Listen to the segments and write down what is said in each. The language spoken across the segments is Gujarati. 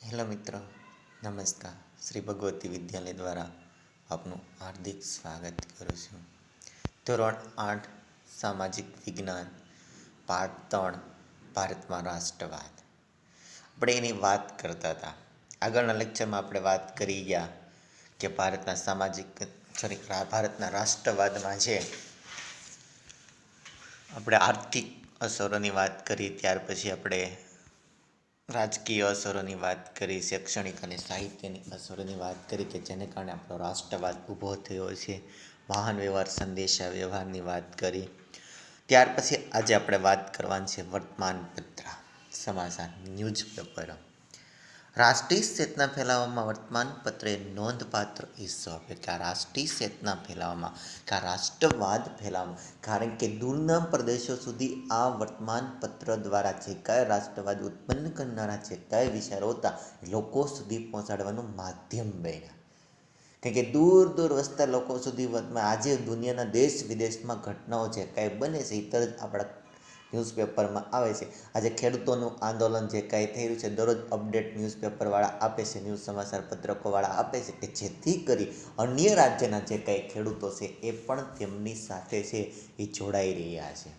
હેલો મિત્રો, નમસ્કાર. શ્રી ભગવતી વિદ્યાલય દ્વારા આપનું હાર્દિક સ્વાગત કરું છું. ધોરણ 8 સામાજિક વિજ્ઞાન પાઠ 3 ભારતમાં રાષ્ટ્રવાદ. આપણે એની વાત કરતા હતા. આગળના લેક્ચરમાં આપણે વાત કરી ગયા કે ભારતના રાષ્ટ્રવાદમાં છે આપણે આર્થિક અસરોની વાત કરી, ત્યાર પછી આપણે રાજકીય અસરોની વાત કરી, શૈક્ષણિક અને સાહિત્યની અસરોની વાત કરી કે જેને કારણે આપણો રાષ્ટ્રવાદ ઊભો થયો છે. વાહન વ્યવહાર સંદેશા વ્યવહારની વાત કરી. ત્યાર પછી આજે આપણે વાત કરવાની છે વર્તમાનપત્ર, સમાચાર, ન્યૂઝપેપર. રાષ્ટ્રીય ચેતના ફેલાવવામાં વર્તમાનપત્રે નોંધપાત્ર હિસ્સો આપ્યો કે આ રાષ્ટ્રીય ચેતના ફેલાવવામાં, કે આ રાષ્ટ્રવાદ ફેલાવવામાં, કારણ કે દૂરના પ્રદેશો સુધી આ વર્તમાનપત્ર દ્વારા જે કાંઈ રાષ્ટ્રવાદ ઉત્પન્ન કરનારા જે કાંઈ વિચારો હતા લોકો સુધી પહોંચાડવાનું માધ્યમ બન્યા. કારણ કે દૂર દૂર વસતા લોકો સુધી આજે દુનિયાના દેશ વિદેશમાં ઘટનાઓ જે કાંઈ બને છે એ તરત આપણા ન્યૂઝપેપરમાં આવે છે. આજે ખેડૂતોનું આંદોલન જે કાંઈ થઈ રહ્યું છે દરરોજ અપડેટ ન્યૂઝપેપરવાળા આપે છે, ન્યૂઝ સમાચાર પત્રકોવાળા આપે છે કે જેથી કરી અન્ય રાજ્યના જે કાંઈ ખેડૂતો છે એ પણ તેમની સાથે છે એ જોડાઈ રહ્યા છે.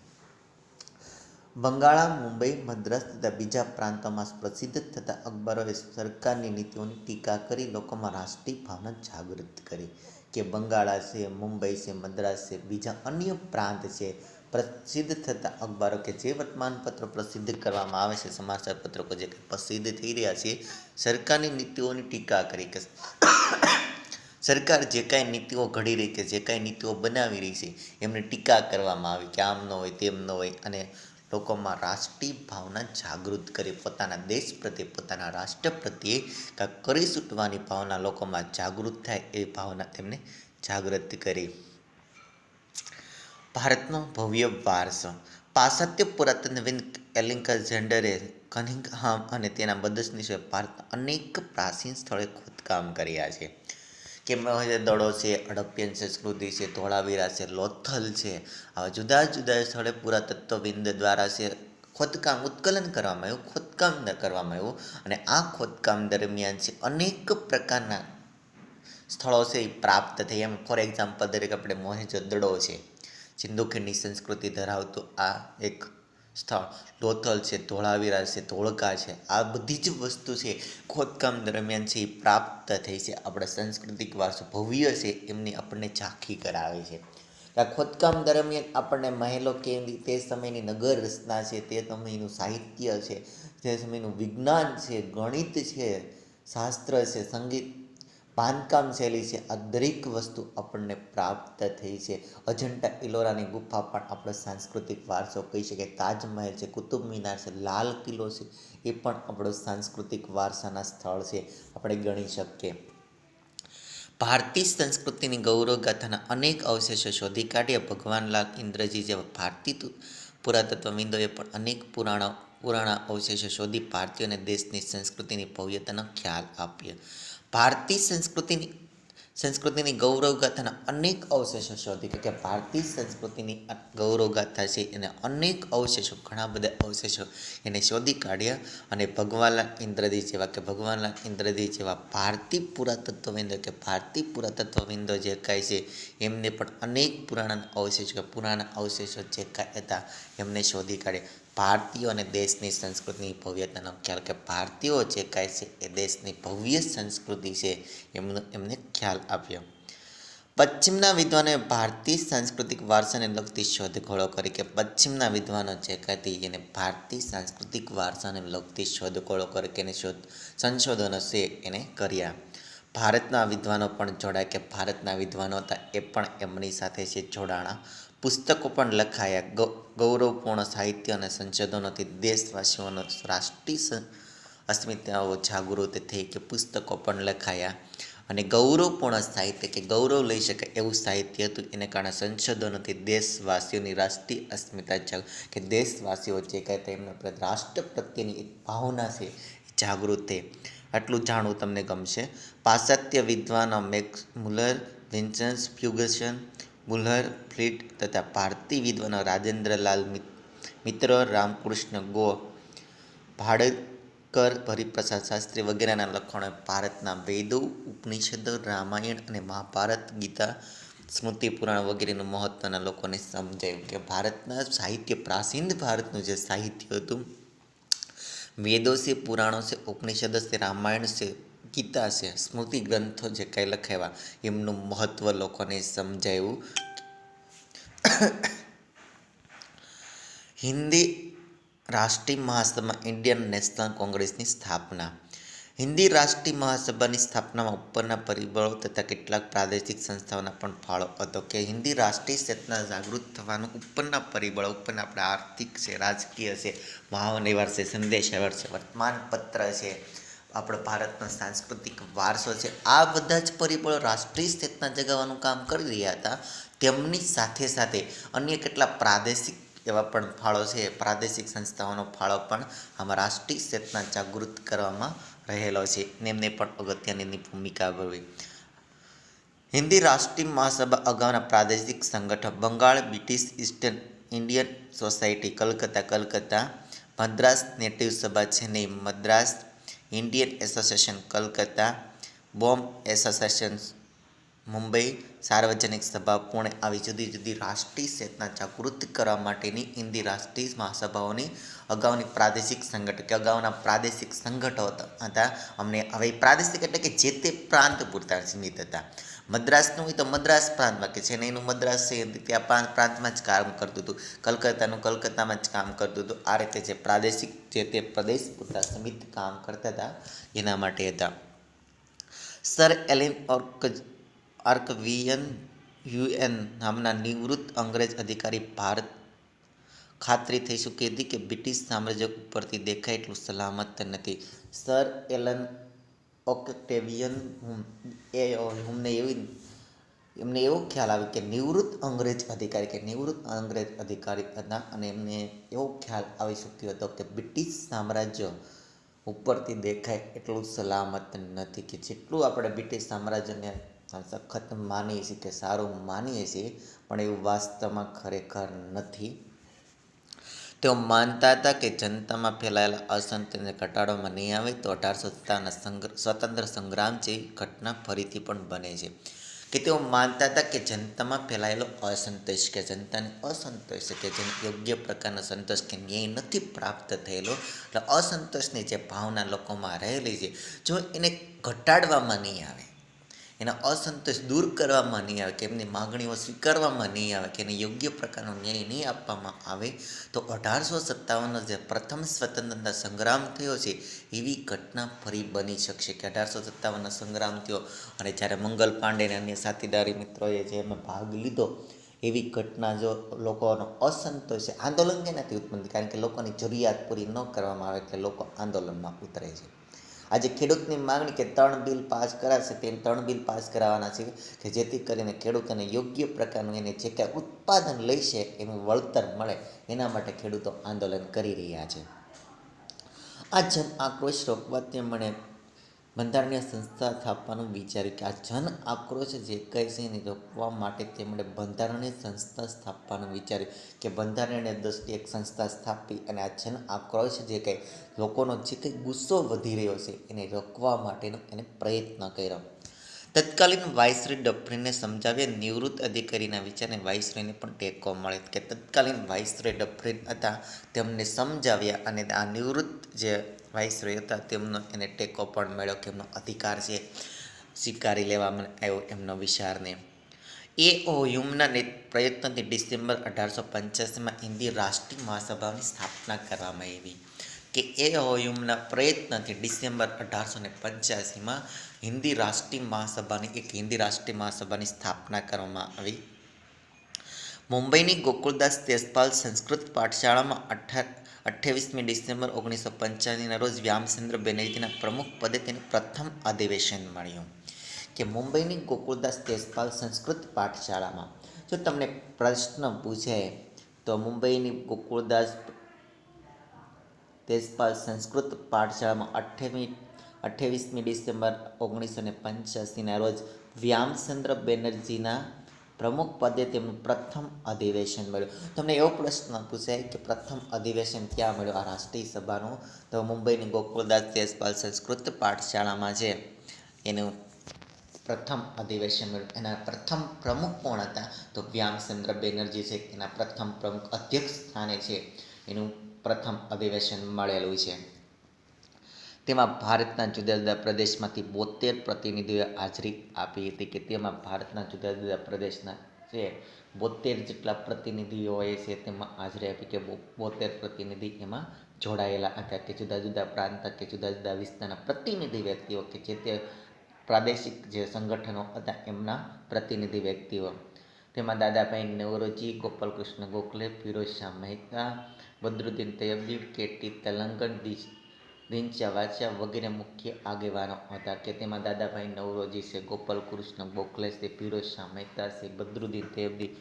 બંગાળા, મુંબઈ, મદ્રાસ તથા બીજા પ્રાંતોમાં પ્રસિદ્ધ થતા અખબારોએ સરકારની નીતિઓની ટીકા કરી લોકોમાં રાષ્ટ્રીય ભાવના જાગૃત કરી. કે બંગાળા છે, મુંબઈ છે, મદ્રાસ છે, બીજા અન્ય પ્રાંત છે, પ્રસિદ્ધ થતા અખબારો કે જે વર્તમાનપત્રો પ્રસિદ્ધ કરવામાં આવે છે, સમાચાર પત્રકો જે પ્રસિદ્ધ થઈ રહ્યા છે, સરકારની નીતિઓની ટીકા કરી કે સરકાર જે કાંઈ નીતિઓ ઘડી રહી કે જે કાંઈ નીતિઓ બનાવી રહી છે એમની ટીકા કરવામાં આવી કે આમ ન હોય તેમ ન હોય, અને લોકોમાં રાષ્ટ્રીય ભાવના જાગૃત કરી, પોતાના દેશ પ્રત્યે, પોતાના રાષ્ટ્ર પ્રત્યે કાંઈક કરી છૂટવાની ભાવના લોકોમાં જાગૃત થાય એવી ભાવના તેમને જાગૃત કરી. ભારતનો ભવ્ય વારસો. પાશ્ચાત્ય પુરાતત્વવિદ એલેક્ઝાન્ડર કનિંઘહામ અને તેના મદદનીશોએ ભારતના અનેક પ્રાચીન સ્થળોએ ખોદકામ કર્યા છે. કે દડો છે, હડપ્પીયન સંસ્કૃતિ છે, ધોળાવીરા છે, લોથલ છે, આવા જુદા જુદા સ્થળે પુરાતત્વવિદ દ્વારા છે ઉત્કલન કરવામાં આવ્યું અને આ ખોદકામ દરમિયાન છે અનેક પ્રકારના સ્થળો છે એ પ્રાપ્ત થઈ. એમ ફોર એક્ઝામ્પલ તરીકે આપણે મોહેંજો-દડો છે, સિંધુ ખીણની સંસ્કૃતિ ધરાવતું આ એક સ્થળ, લોથલ છે, ધોળાવીરા છે, ધોળકા છે, આ બધી જ વસ્તુ છે ખોદકામ દરમિયાન છે એ પ્રાપ્ત થઈ છે. આપણા સાંસ્કૃતિક વારસો ભવ્ય છે એમની આપણને ઝાંખી કરાવે છે. આ ખોદકામ દરમિયાન આપણને મહેલો કેવી, તે સમયની નગર રચના છે, તે સમયનું સાહિત્ય છે, તે સમયનું વિજ્ઞાન છે, ગણિત છે, શાસ્ત્ર છે, સંગીત, બાંધકામ શૈલી છે, આ દરેક વસ્તુ આપણને પ્રાપ્ત થઈ છે. અજંટા ઇલોરાની ગુફા પણ આપણો સાંસ્કૃતિક વારસો કહી શકાય. તાજમહેલ છે, કુતુબ મિનાર છે, લાલ કિલ્લો છે, એ પણ આપણો સાંસ્કૃતિક વારસાના સ્થળ છે, આપણે ગણી શકીએ. ભારતીય સંસ્કૃતિની ગૌરવગાથાના અનેક અવશેષો શોધી કાઢ્યા. ભગવાનલાલ ઇન્દ્રજી જેવા ભારતીય પુરાતત્વવિદોએ પણ અનેક પુરાણા અવશેષો શોધી ભારતીયોને દેશની સંસ્કૃતિની ભવ્યતાનો ખ્યાલ આપ્યો. ભારતીય સંસ્કૃતિની ગૌરવગાથાના અનેક અવશેષો શોધી કે ભારતીય સંસ્કૃતિની ગૌરવગાથા છે એને અનેક અવશેષો, ઘણા બધા અવશેષો એને શોધી કાઢ્યા. અને ભગવાનલાલ ઇન્દ્રજી જેવા ભારતીય પુરાતત્વવિદો જે કાંઈ છે એમને પણ અનેક પુરાણા અવશેષો જે કાંઈ હતા એમને શોધી કાઢ્યા. ભારતીયો અને દેશની સંસ્કૃતિની ભવ્યતાનો ખ્યાલ, કે ભારતીયો જે કાંઈ છે એ દેશની ભવ્ય સંસ્કૃતિ છે એમને ખ્યાલ આપ્યો. પશ્ચિમના વિદ્વાનોએ ભારતીય સાંસ્કૃતિક વારસાને લગતી શોધખોળો કરી. કે પશ્ચિમના વિદ્વાનો જે કાંઈ એને ભારતીય સાંસ્કૃતિક વારસાને લગતી શોધખોળો કરી કે સંશોધનો છે એને કર્યા. ભારતના વિદ્વાનો પણ જોડાયા, કે ભારતના વિદ્વાનો હતા એ પણ એમની સાથે છે જોડાણા. પુસ્તકો પણ લખાયા. ગૌરવપૂર્ણ સાહિત્ય અને સંશોધનોથી દેશવાસીઓનો રાષ્ટ્રીય અસ્મિતાઓ જાગૃત થઈ, કે પુસ્તકો પણ લખાયા. અને ગૌરવપૂર્ણ સાહિત્ય, કે ગૌરવ લઈ શકાય એવું સાહિત્ય હતું, એને કારણે સંશોધનોથી દેશવાસીઓની રાષ્ટ્રીય અસ્મિતા કે દેશવાસીઓ જે કાંઈ તેમના રાષ્ટ્ર પ્રત્યેની એક ભાવના છે એ જાગૃત થઈ. આટલું જાણવું તમને ગમશે. પાશ્ચાત્ય વિદ્વાનો મેક્સ મુલર, વિન્સન્ટ ફર્ગ્યુસન, બુલર ફ્લીટ તથા ભારતીય વિદ્વાનો રાજેન્દ્રલાલ મિત્ર, રામકૃષ્ણ ગો, શંકર હરિપ્રસાદ શાસ્ત્રી વગેરેના લખાણો ભારતના વેદો, ઉપનિષદો, રામાયણ અને મહાભારત, ગીતા, સ્મૃતિ પુરાણ વગેરેનું મહત્ત્વના લોકોને સમજાયું કે ભારતના સાહિત્ય, પ્રાચીન ભારતનું જે સાહિત્ય હતું, વેદો છે, પુરાણો છે, ઉપનિષદો છે, રામાયણ છે, ગીતા છે, સ્મૃતિ ગ્રંથો જે કંઈ લખાવ્યા એમનું મહત્ત્વ લોકોને સમજાયું. હિન્દી રાષ્ટ્રીય મહાસભા ઇન્ડિયન નેશનલ કોંગ્રેસની સ્થાપના. હિન્દી રાષ્ટ્રીય મહાસભાની સ્થાપનામાં ઉપરના પરિબળો તથા કેટલાક પ્રાદેશિક સંસ્થાઓના પણ ફાળો હતો. કે હિન્દી રાષ્ટ્રીય ચેતના જાગૃત થવાનું ઉપરના પરિબળો, ઉપરના આપણે આર્થિક છે, રાજકીય છે, મહાનિવાર છે, સંદેશાવ્યવહાર છે, વર્તમાનપત્ર છે, આપણો ભારતનો સાંસ્કૃતિક વારસો છે, આ બધા જ પરિબળો રાષ્ટ્રીય ચેતના જગાવવાનું કામ કરી રહ્યા હતા. તેમની સાથે સાથે અન્ય કેટલા પ્રાદેશિક એવા પણ ફાળો છે, પ્રાદેશિક સંસ્થાઓનો ફાળો પણ આમાં રાષ્ટ્રીય ચેતના જાગૃત કરવામાં રહેલો છે ને એમને પણ અગત્યની ભૂમિકા ભજવી. હિન્દી રાષ્ટ્રીય મહાસભા અગાઉના પ્રાદેશિક સંગઠન Bengal British East Indian Society Calcutta, Madras Native Sabha Chennai, Madras Indian Association Calcutta, Bombay Association Mumbai, Sarvajanik Sabha Pune આવી જુદી જુદી રાષ્ટ્રીય ચેતના જાગૃત કરવા માટેની હિન્દી રાષ્ટ્રીય મહાસભાઓની અગાઉની પ્રાદેશિક સંગઠન કે અગાઉના પ્રાદેશિક સંગઠનો હતા. અમને હવે પ્રાદેશિક એટલે કે જે તે પ્રાંત પૂરતા સીમિત હતા. મદ્રાસનું હોય તો મદ્રાસ પ્રાંતમાં, કે ચેન્નઈનું મદ્રાસ છે ત્યાં પ્રાંતમાં જ કામ કરતું હતું, કલકત્તાનું કલકત્તામાં જ કામ કરતું હતું. આ રીતે જે પ્રાદેશિક જે તે પ્રદેશ પૂરતા સીમિત કામ કરતા હતા એના માટે હતા. સર એલન આર્કવિયન યુએન નામના નિવૃત્ત અંગ્રેજ અધિકારી ભારત ખાતરી થઈ ચૂકી હતી કે બ્રિટિશ સામ્રાજ્ય ઉપરથી દેખાય એટલું સલામત નથી. સર એલન ઓક્ટેવિયન એમને એવો ખ્યાલ આવ્યો કે નિવૃત્ત અંગ્રેજ અધિકારી હતા અને એમને એવો ખ્યાલ આવી ચૂક્યો હતો કે બ્રિટિશ સામ્રાજ્ય ઉપરથી દેખાય એટલું સલામત નથી, કે જેટલું આપણે બ્રિટિશ સામ્રાજ્યને સખત માનીએ છીએ કે સારું માનીએ છીએ પણ એવું વાસ્તવમાં ખરેખર નથી. તેઓ માનતા હતા કે જનતામાં ફેલાયેલા અસંતોષને ઘટાડવામાં નહીં આવે તો 1857ના સ્વતંત્ર સંગ્રામ જેવી ઘટના ફરીથી પણ બને છે. કે તેઓ માનતા હતા કે જનતામાં ફેલાયેલો અસંતોષ, કે જનતાને અસંતોષ છે કે જેને યોગ્ય પ્રકારનો સંતોષ કે ન્યાય નથી પ્રાપ્ત થયેલો, એટલે અસંતોષની જે ભાવના લોકોમાં રહેલી છે, જો એને ઘટાડવામાં નહીં આવે, એના અસંતોષ દૂર કરવામાં નહીં આવે, કે એમની માગણીઓ સ્વીકારવામાં નહીં આવે, કે એને યોગ્ય પ્રકારનો ન્યાય નહીં આપવામાં આવે તો 1857નો જે પ્રથમ સ્વતંત્રતા સંગ્રામ થયો છે એવી ઘટના ફરી બની શકશે. કે 1857નો સંગ્રામ થયો અને જ્યારે મંગલ પાંડે અને અન્ય સાથીદારી મિત્રોએ જે એમાં ભાગ લીધો, એવી ઘટના જો લોકોનો અસંતોષ છે, આંદોલન કેનાથી ઉત્પન્ન, કારણ કે લોકોની જરૂરિયાત પૂરી ન કરવામાં આવે એટલે લોકો આંદોલનમાં ઉતરે છે. આજે ખેડૂતની માગણી કે 3 બિલ પાસ કરાશે, તે 3 બિલ પાસ કરાવવાના છે કે જેથી કરીને ખેડૂતોને યોગ્ય પ્રકારનું એને જે કાંઈ ઉત્પાદન લઈશે એનું વળતર મળે, એના માટે ખેડૂતો આંદોલન કરી રહ્યા છે. આ જન આક્રોશ રોકવા તેમણે બંધારણીય સંસ્થા સ્થાપવાનું વિચાર્યું. કે આ જન આક્રોશ જે કંઈ છે એને રોકવા માટે તેમણે બંધારણીય સંસ્થા સ્થાપવાનું વિચાર્યું, કે બંધારણીય દ્રષ્ટિએ એક સંસ્થા સ્થાપી અને આ જન આક્રોશ જે કંઈ લોકોનો જે કંઈ ગુસ્સો વધી રહ્યો છે એને રોકવા માટેનો એને પ્રયત્ન કર્યો. તત્કાલીન વાઇસરોય ડફરીનને સમજાવ્યા નિવૃત્ત અધિકારીના વિચારને વાઇસરોયને પણ ટેકો મળે, કે તત્કાલીન વાઇસરોય ડફરીન હતા તેમને સમજાવ્યા અને આ નિવૃત્ત જે વાઇસરોય હતા તેમનો એને ટેકો પણ મળ્યો, કે એમનો અધિકાર છે સ્વીકારી લેવામાં આવ્યો એમનો વિચારને. એ.ઓ. હ્યુમના પ્રયત્નથી ડિસેમ્બર 1885માં હિન્દી રાષ્ટ્રીય મહાસભાની સ્થાપના કરવામાં આવી. કે એ.ઓ. હ્યુમના પ્રયત્નથી ડિસેમ્બર 1885માં હિન્દી રાષ્ટ્રીય મહાસભાની સ્થાપના કરવામાં આવી. મુંબઈની ગોકુળદાસ તેજપાલ સંસ્કૃત પાઠશાળામાં 28મી ડિસેમ્બર 1985ના રોજ વ્યામચંદ્ર બેનર્જીના પ્રમુખ પદે તેને પ્રથમ અધિવેશન મળ્યું. કે મુંબઈની ગોકુળદાસ તેજપાલ સંસ્કૃત પાઠશાળામાં જો તમને પ્રશ્ન પૂછે તો મુંબઈની ગોકુળદાસ તેજપાલ સંસ્કૃત પાઠશાળામાં 28મી ડિસેમ્બર 1985ના રોજ વ્યામચંદ્ર બેનર્જીના પ્રમુખ પદે તેમનું પ્રથમ અધિવેશન મળ્યું. તમને એવો પ્રશ્ન પૂછાય કે પ્રથમ અધિવેશન ક્યાં મળ્યું આ રાષ્ટ્રીય સભાનું? તો મુંબઈની ગોકુળદાસ દેશપાલ સંસ્કૃત પાઠશાળામાં છે એનું પ્રથમ અધિવેશન મળ્યું. એના પ્રથમ પ્રમુખ કોણ હતા? તો વ્યામચંદ્ર બેનર્જી છે એના પ્રથમ પ્રમુખ અધ્યક્ષ સ્થાને છે એનું પ્રથમ અધિવેશન મળેલું છે. તેમાં ભારતના જુદા જુદા પ્રદેશમાંથી 72 પ્રતિનિધિઓએ હાજરી આપી હતી. કે તેમાં ભારતના જુદા જુદા પ્રદેશના છે 72 જેટલા પ્રતિનિધિઓએ છે તેમાં હાજરી આપી કે 72 પ્રતિનિધિ એમાં જોડાયેલા હતા કે જુદા જુદા પ્રાંત કે જુદા જુદા વિસ્તારના પ્રતિનિધિ વ્યક્તિઓ કે જે તે પ્રાદેશિક જે સંગઠનો હતા એમના પ્રતિનિધિ વ્યક્તિઓ. તેમાં દાદાભાઈ નવરોજી, ગોપાલકૃષ્ણ ગોખલે, ફિરોઝ શાહ મહેતા, બદરુદ્દીન તૈયબી, કેટી તેલંગણ, દિનચા વાચા વગેરે મુખ્ય આગેવાનો હતા. કે તેમાં દાદાભાઈ નવરોજી છે, ગોપાલકૃષ્ણ ગોખલે છે, ફિરોઝ શાહ મહેતા છે, બદરુદ્દીન તૈયબી,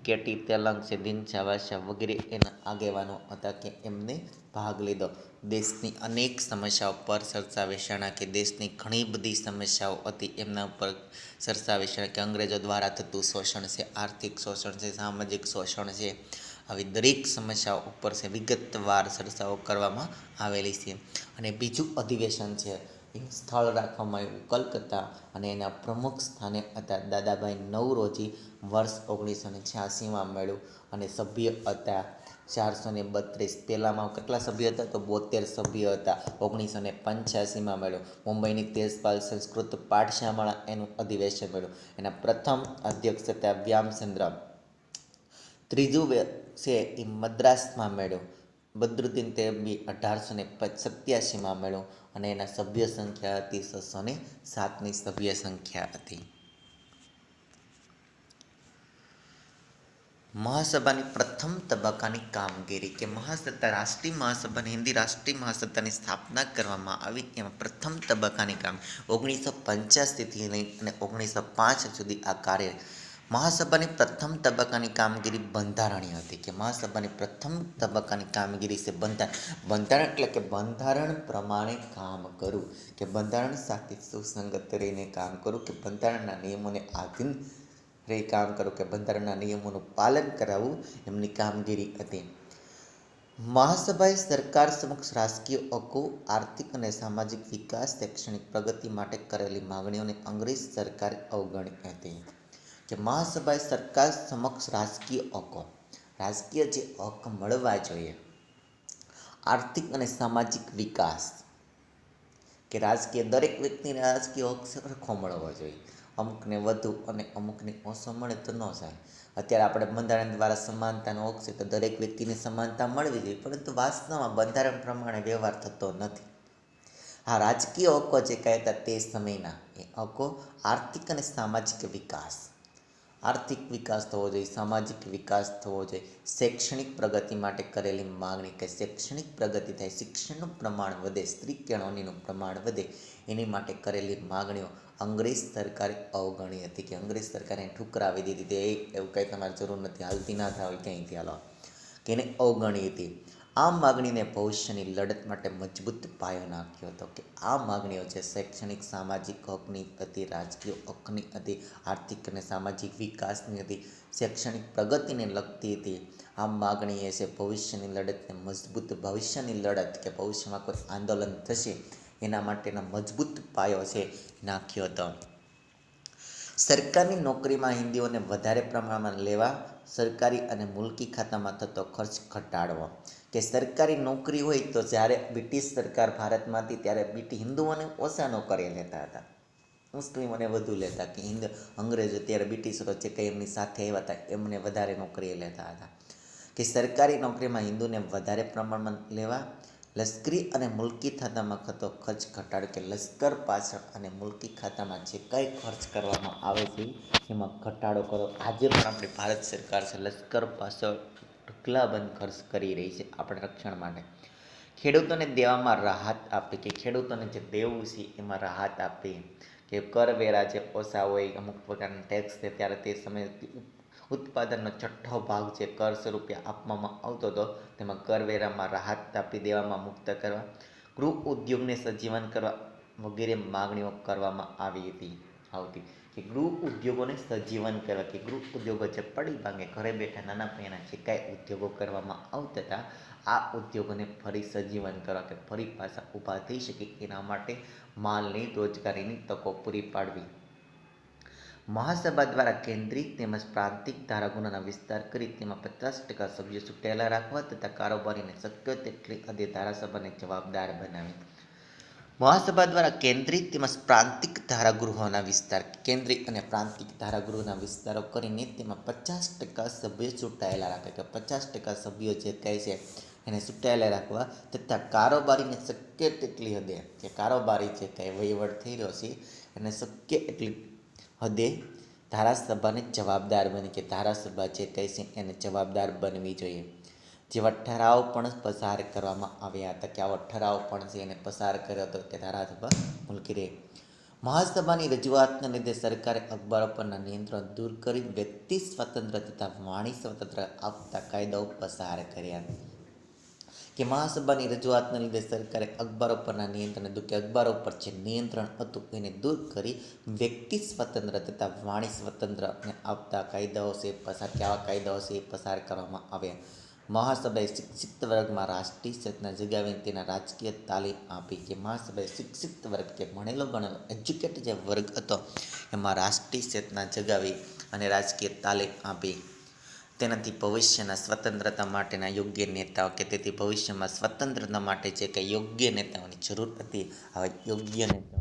કેટી તેલંગ છે, દિનચા વાચા વગેરે એના આગેવાનો હતા કે એમને ભાગ લીધો. દેશની અનેક સમસ્યાઓ પર ચર્ચા વિચારણા કે દેશની ઘણી બધી સમસ્યાઓ હતી એમના ઉપર ચર્ચા વિચારણા કે અંગ્રેજો દ્વારા થતું શોષણ છે, આર્થિક શોષણ છે, સામાજિક શોષણ છે, આવી દરેક સમસ્યાઓ ઉપર છે વિગતવાર ચર્ચાઓ કરવામાં આવેલી છે. અને બીજું અધિવેશન છે એ સ્થળ રાખવામાં આવ્યું કલકત્તા અને એના પ્રમુખ સ્થાને હતા દાદાભાઈ નવરોજી. વર્ષ 1986માં મળ્યું અને સભ્ય હતા 432. પહેલામાં કેટલા સભ્ય હતા? તો 72 સભ્ય હતા. 1985માં મળ્યું. મુંબઈની તેજપાલ સંસ્કૃત પાઠશાળામાં એનું અધિવેશન મળ્યું. એના પ્રથમ અધ્યક્ષ હતા વ્યામચંદ્ર. ત્રીજું છે એ મદ્રાસમાં મળ્યું. બદરુદ્દીન તૈયબી 1887માં મળ્યું અને એના સભ્ય સંખ્યા હતી 607ની સભ્ય સંખ્યા હતી. મહાસભાની પ્રથમ તબક્કાની કામગીરી કે મહાસત્તા રાષ્ટ્રીય મહાસભાની હિન્દી રાષ્ટ્રીય મહાસત્તાની સ્થાપના કરવામાં આવી. એમાં પ્રથમ તબક્કાની કામ 1985થી લઈ અને 1905 સુધી આ કાર્ય. મહાસભાની પ્રથમ તબક્કાની કામગીરી બંધારણીય હતી. કે મહાસભાની પ્રથમ તબક્કાની કામગીરી છે બંધારણ એટલે કે બંધારણ પ્રમાણે કામ કરવું, કે બંધારણ સાથે સુસંગત રહીને કામ કરવું, કે બંધારણના નિયમોને આધીન રહી કામ કરવું, કે બંધારણના નિયમોનું પાલન કરાવવું એમની કામગીરી હતી. મહાસભાએ સરકાર સમક્ષ રાજકીય હકો, આર્થિક અને સામાજિક વિકાસ, શૈક્ષણિક પ્રગતિ માટે કરેલી માગણીઓને અંગ્રેજ સરકારે અવગણી હતી. કે મહાસભાએ સરકાર સમક્ષ રાજકીય હકો, રાજકીય જે હક મળવા જોઈએ, આર્થિક અને સામાજિક વિકાસ, કે રાજકીય દરેક વ્યક્તિને રાજકીય હક સરખો મળવો જોઈએ. અમુકને વધુ અને અમુકને ઓછો મળે તો ન થાય. અત્યારે આપણે બંધારણ દ્વારા સમાનતાનો હક છે તો દરેક વ્યક્તિને સમાનતા મળવી જોઈએ, પરંતુ વાસ્તવમાં બંધારણ પ્રમાણે વ્યવહાર થતો નથી. આ રાજકીય હકો જે કહેતા તે સમયના એ હકો આર્થિક અને સામાજિક વિકાસ, આર્થિક વિકાસ થવો જોઈએ, સામાજિક વિકાસ થવો જોઈએ, શૈક્ષણિક પ્રગતિ માટે કરેલી માગણી કે શૈક્ષણિક પ્રગતિ થાય, શિક્ષણનું પ્રમાણ વધે, સ્ત્રી કેળવણીનું પ્રમાણ વધે એની માટે કરેલી માગણીઓ અંગ્રેજ સરકારે અવગણી હતી. કે અંગ્રેજ સરકારે ઠુકરાવી દીધી હતી. એવું કંઈ તમારે જરૂર નથી, હાલતી ના થાય ક્યાંયથી હાલો, કે એને અવગણી હતી. આ માગણીને ભવિષ્યની લડત માટે મજબૂત પાયો નાખ્યો હતો. કે આ માગણીઓ છે શૈક્ષણિક સામાજિક હકની હતી, રાજકીય હકની હતી, આર્થિક અને સામાજિક વિકાસની હતી, શૈક્ષણિક પ્રગતિને લગતી હતી. આ માગણીએ છે ભવિષ્યની લડતને મજબૂત, ભવિષ્યની લડત કે ભવિષ્યમાં કોઈ આંદોલન થશે એના માટેનો મજબૂત પાયો છે નાખ્યો હતો. સરકારની નોકરીમાં હિન્દીઓને વધારે પ્રમાણમાં લેવા, સરકારી અને મુલકી ખાતામાં થતો ખર્ચ ઘટાડવો. કે સરકારી નોકરી હોય તો જ્યારે બ્રિટિશ સરકાર ભારતમાંથી ત્યારે હિન્દુઓને ઓછા નોકરી લેતા હતા, મુસ્લિમોને વધુ લેતા. કે અંગ્રેજો ત્યારે બ્રિટિશરો જે કંઈ એમની સાથે આવ્યા હતા એમને વધારે નોકરી લેતા હતા. કે સરકારી નોકરીમાં હિન્દુને વધારે પ્રમાણમાં લેવા, લશ્કરી અને મુલકી ખાતામાં થતો ખર્ચ ઘટાડો. કે લશ્કર પાછળ અને મુલકી ખાતામાં જે કંઈ ખર્ચ કરવામાં આવે છે એમાં ઘટાડો કરો. આજે પણ આપણી ભારત સરકાર છે લશ્કર પાછળ ઢગલાબંધ ખર્ચ કરી રહી છે આપણા રક્ષણ માટે. ખેડૂતોને દેવામાં રાહત આપે, કે ખેડૂતોને જે દેવું છે એમાં રાહત આપે. કે કરવેરા જે ઓછા હોય, અમુક પ્રકારના ટેક્સ છે ત્યારે તે સમયે ઉત્પાદનનો છઠ્ઠો ભાગ જે કર સ્વરૂપે આપવામાં આવતો હતો તેમાં કરવેરામાં રાહત આપી દેવામાં મુક્ત કરવા, ગૃહ ઉદ્યોગને સજીવન કરવા વગેરે માગણીઓ કરવામાં આવી હતી. આવતી કે ગૃહ ઉદ્યોગોને સજીવન કરવા કે ગૃહ ઉદ્યોગો જે પડી ભાંગે ઘરે બેઠા નાના પાયાના જે કાંઈ ઉદ્યોગો કરવામાં આવતા હતા આ ઉદ્યોગોને ફરી સજીવન કરવા કે ફરી પાછા ઊભા થઈ શકે એના માટે માલની રોજગારીની તકો પૂરી પાડવી. મહાસભા દ્વારા કેન્દ્રિત તેમજ પ્રાંતિક ધારાગુનાના વિસ્તાર કરી તેમાં 50% સભ્યો ચૂંટાયેલા રાખવા તથા કારોબારીને શક્ય તેટલી હદે ધારાસભાને જવાબદાર બનાવી. મહાસભા દ્વારા કેન્દ્રિત તેમજ પ્રાંતિક ધારાગૃહોના વિસ્તાર કેન્દ્રીય અને પ્રાંતિક ધારાગૃહના વિસ્તારો કરીને તેમાં 50% સભ્યો ચૂંટાયેલા રાખે કે 50% સભ્યો જે કહે છે એને ચૂંટાયેલા રાખવા તથા કારોબારીને શક્ય તેટલી હદે કે કારોબારી જે કાંઈ વહીવટ થઈ રહ્યો છે એને શક્ય એટલી હદે ધારાસભાને જવાબદાર બની કે ધારાસભા જે કહે છે એને જવાબદાર બનવી જોઈએ. જેવા ઠરાવ પણ પસાર કરવામાં આવ્યા હતા કે આવો ઠરાવ પણ છે એને પસાર કર્યો હતો કે ધારાસભા મુલકી રહે. મહાસભાની રજૂઆતને લીધે સરકારે અખબારો પરના નિયંત્રણ દૂર કરી વ્યક્તિ સ્વતંત્ર તથા વાણી સ્વતંત્ર આપતા કાયદાઓ પસાર કર્યા. કે મહાસભાની રજૂઆતને લીધે સરકારે અખબારો પરના નિયંત્રણ કે અખબારો પર જે નિયંત્રણ હતું એને દૂર કરી વ્યક્તિ સ્વતંત્ર તથા વાણી સ્વતંત્રને આપતા કાયદાઓ છે પસાર કે આવા કાયદાઓ છે એ પસાર કરવામાં આવ્યા. મહાસભાએ શિક્ષિત વર્ગમાં રાષ્ટ્રીય ચેતના જગાવીને તેના રાજકીય તાલીમ આપી કે મહાસભાએ શિક્ષિત વર્ગ કે ભણેલો ગણેલો એજ્યુકેટેડ જે વર્ગ હતો એમાં રાષ્ટ્રીય ચેતના જગાવી અને રાજકીય તાલીમ આપી. તેનાથી ભવિષ્યના સ્વતંત્રતા માટેના યોગ્ય નેતાઓ કે તેથી ભવિષ્યમાં સ્વતંત્રતા માટે જે કંઈ યોગ્ય નેતાઓની જરૂર હતી હવે યોગ્ય નેતાઓ